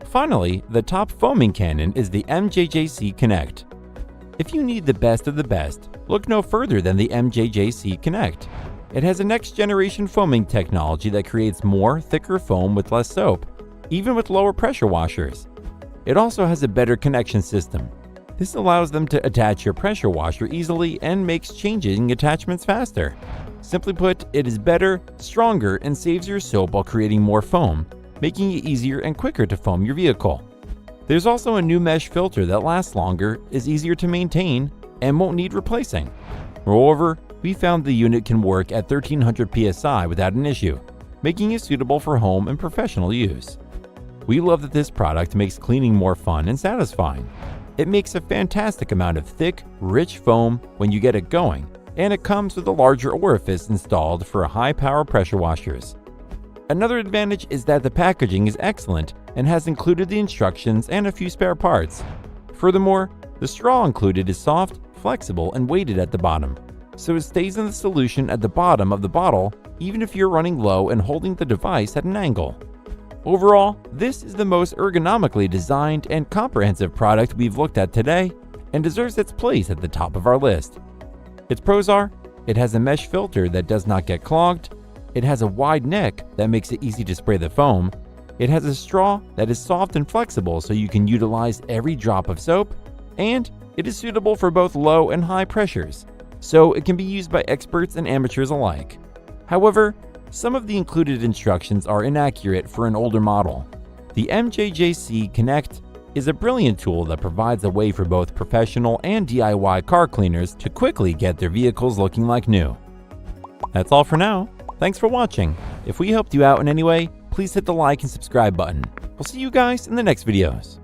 Finally, the top foaming cannon is the MJJC Connect. If you need the best of the best, look no further than the MJJC Connect. It has a next-generation foaming technology that creates more, thicker foam with less soap, even with lower pressure washers. It also has a better connection system. This allows them to attach your pressure washer easily and makes changing attachments faster. Simply put, it is better, stronger, and saves your soap while creating more foam, making it easier and quicker to foam your vehicle. There's also a new mesh filter that lasts longer, is easier to maintain, and won't need replacing. Moreover, we found the unit can work at 1300 psi without an issue, making it suitable for home and professional use. We love that this product makes cleaning more fun and satisfying. It makes a fantastic amount of thick, rich foam when you get it going, and it comes with a larger orifice installed for high-power pressure washers. Another advantage is that the packaging is excellent and has included the instructions and a few spare parts. Furthermore, the straw included is soft, flexible, and weighted at the bottom, so it stays in the solution at the bottom of the bottle even if you're running low and holding the device at an angle. Overall, this is the most ergonomically designed and comprehensive product we've looked at today and deserves its place at the top of our list. Its pros are, it has a mesh filter that does not get clogged, it has a wide neck that makes it easy to spray the foam, it has a straw that is soft and flexible so you can utilize every drop of soap, and it is suitable for both low and high pressures, so it can be used by experts and amateurs alike. However, some of the included instructions are inaccurate for an older model. The MJJC Connect is a brilliant tool that provides a way for both professional and DIY car cleaners to quickly get their vehicles looking like new. That's all for now. Thanks for watching. If we helped you out in any way, please hit the like and subscribe button. We'll see you guys in the next videos.